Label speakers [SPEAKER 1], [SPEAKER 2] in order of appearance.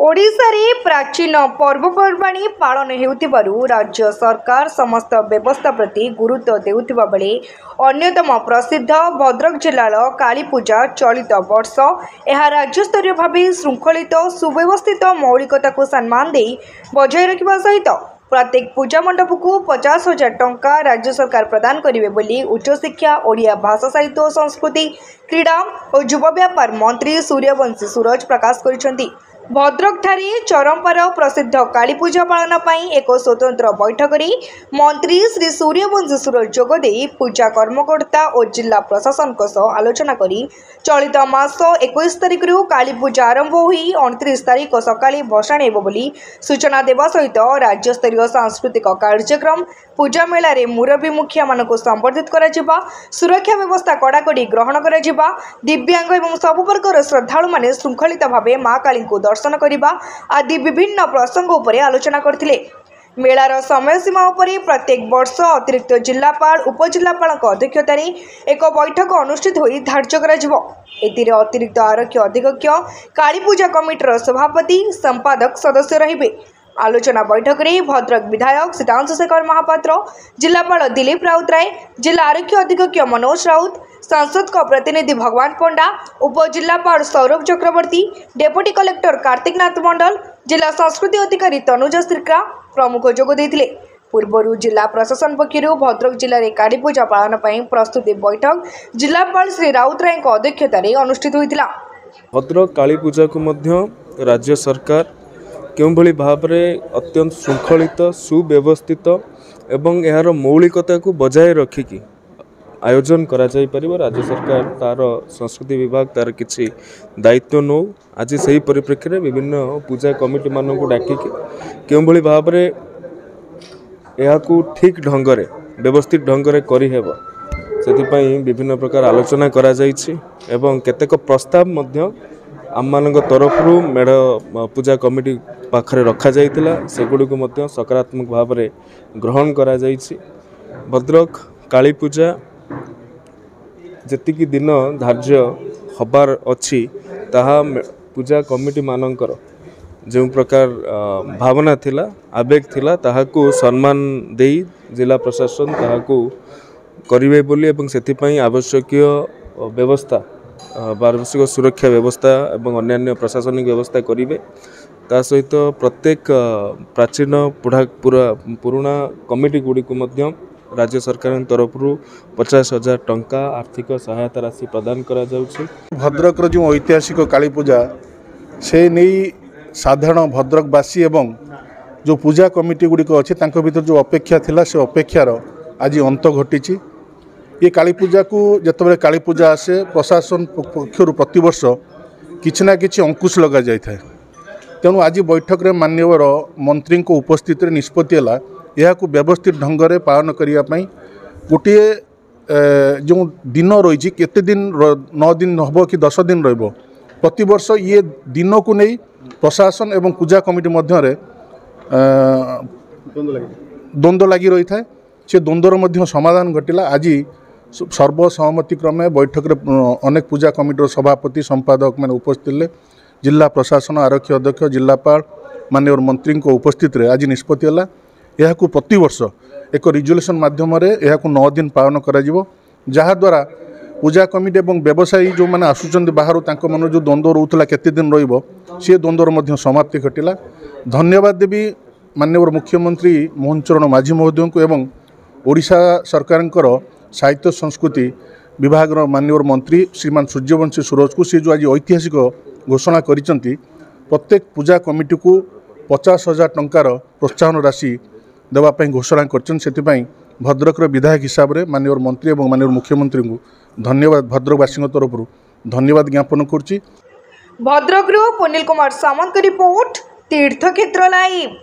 [SPEAKER 1] ओडिशारे प्राचीन पर्वपर्वाणी पालन हेउथिबारु राज्य सरकार समस्त व्यवस्था प्रति गुरुत्व देउथिबा बेले अन्यतम प्रसिद्ध भद्रक जिल्लार कालीपूजा चलित वर्ष यह राज्यस्तरीय भाव श्रृंखलित सुव्यवस्थित मौलिकता को सम्मान दे बजाय रखा सहित प्रत्येक पूजा मंडप को 50,000 टंका राज्य सरकार प्रदान करेंगे बोली उच्च शिक्षा ओडिया भाषा साहित्य और संस्कृति क्रीड़ा और युवा व्यापार मंत्री सूर्यवंशी सूरज प्रकाश करिसेंती। भद्रक ठारे चरंपार प्रसिद्ध कालीपूजा पालन पाई एक स्वतंत्र बैठक में मंत्री श्री सूर्यवंशी सूरज जोगदे पूजा कर्मकर्ता और जिला प्रशासन आलोचना करी चलित मास 21 तारिख कालीपूजा आरंभ हुई 29 तारिख सकाळे भसाणी हेबो बोली सूचना देवा सहित राज्यस्तरीय सांस्कृतिक कार्यक्रम पूजा मेला रे मुरबी मुखिया मानक संबर्धित करा सुरक्षा व्यवस्था कड़ाकड़ी ग्रहण करा दिव्यांग एवं सबु प्रकार श्रद्धालु माने श्रृंखलित भावे मां काली को दर्शन करने आदि विभिन्न प्रसंग उपर आलोचना करथिले। मेलार समय सीमा उपरे प्रत्येक वर्ष अतिरिक्त जिलापाल उपजिलापाल अध्यक्षतार एक बैठक अनुष्ठित होई धार्य करा एतिरे अतिरिक्त आरक्षी अधीक्षक कालीपूजा कमिटीर सभापति संपादक सदस्य रहिबे। आलोचना बैठक में भद्रक विधायक सिद्धांशु शेखर महापात्र जिलापाल दिलीप राउतराय जिला आरक्षी अधीक्षक मनोज राउत सांसद का प्रतिनिधि भगवान पंडा उपजिलापाल सौरभ चक्रवर्ती डेप्यूटी कलेक्टर कार्तिक नाथ मंडल जिला संस्कृति अधिकारी तनुजा श्रीक्रा प्रमुख जोग देथिले। पूर्व जिला प्रशासन पक्षर भद्रक जिले में कालीपूजा पालन पर प्रस्तुति बैठक जिलापाल श्री राउतराय अध्यक्षतार अनुष्ठित होता।
[SPEAKER 2] भद्रक कालीपूजा को मध्य राज्य सरकार क्यों भली भाव में अत्यंत श्रृंखलित सुव्यवस्थित एवं यार मौलिकता को बजाय रखिकी आयोजन करा जाई परिबो। राज्य सरकार तार संस्कृति विभाग तार किछि दायित्व नौ आज से ही परिप्रेक्षी में विभिन्न पूजा कमिटी मान को डाकिकी क्यों भली भाव में यह ठीक ढंग से व्यवस्थित ढंग से करहेब से विभिन्न प्रकार आलोचना करा जाइछि एवं केतेक प्रस्ताव मध्य आम मान तरफ मेढ़ पूजा कमिटी पाखरे रखा जाइतिला सेगुड़ी मध्य सकारात्मक भाव में ग्रहण करा जाइछि। भद्रक कालीपूजा जेतिकी दिन धार्य हबार अच्छी ताहा पूजा कमिटी मानकर जो प्रकार भावना थिला आवेग थिला ताहाकू सम्मान देई जिला प्रशासन ताहाकू करिवे बोली एवं सेथिपई आवश्यकीय व्यवस्था पारदर्शिक सुरक्षा व्यवस्था एवं अन्यान्य प्रशासनिक व्यवस्था करिवे। ता सहित प्रत्येक प्राचीन पुराणा कमिटी गुड़ी को मध्य राज्य सरकार तरफ 50,000 टंका आर्थिक सहायता राशि प्रदान करा जाउछि।
[SPEAKER 3] भद्रक जो ऐतिहासिक कालीपूजा से नहीं साधारण भद्रकवासी एवं जो पूजा कमिटी गुड़िक अच्छे भीतर जो अपेक्षा थिला से अपेक्षार आज अंत घटी। ये कालीपूजा को जितेबाला कालीपूजा आसे प्रशासन पक्षर प्रतिवर्ष किछि ना किछि अंकुश लगा जाए। तेणु आज बैठक में माननीय मंत्री को उपस्थित निष्पत्ति है यह व्यवस्थित ढंग से पालन करने गोटे जो दिन रही केते दिन 9 दिन हम कि 10 दिन रवर्ष ये दिन को नहीं प्रशासन एवं पूजा कमिटी मध्य द्वंद्व लगी रही था से द्वंद्वर समाधान घटिला। आज सर्वसहमति क्रमे बैठक में अनेक पूजा कमिटर सभापति संपादक मैंने उपस्थित जिला प्रशासन आरक्षी अध्यक्ष जिलापाल माननीय मंत्री को उपस्थित आज निष्पत्ति है यह प्रतिवर्ष एक रिजोल्यूशन माध्यम 9 दिन पालन करा जहाद्वारा पूजा कमिटी एवं व्यवसायी जो मैंने आसुचंदी बाहर मन जो द्वंद्व रोला केते दिन सी द्वंद्वर समाप्ति घटिला। धन्यवाद देवी माननीय मुख्यमंत्री मोहन चरण माझी महोदय को एवं ओडिशा सरकार साहित्य संस्कृति विभाग माननीय मंत्री श्रीमान सूर्यवंशी सूरज को सी जो आज ऐतिहासिक घोषणा करिसेंती प्रत्येक पूजा कमिटी को 50,000 टंकार प्रोत्साहन राशि देवाई घोषणा कर भद्रक विधायक हिसाब से माननीय मंत्री और माननीय मुख्यमंत्री को धन्यवाद भद्रकवासी तरफ धन्यवाद ज्ञापन करुच्ची।
[SPEAKER 1] भद्रक पुनील कुमार सामंत रिपोर्ट तीर्थक्षेत्र लाइव।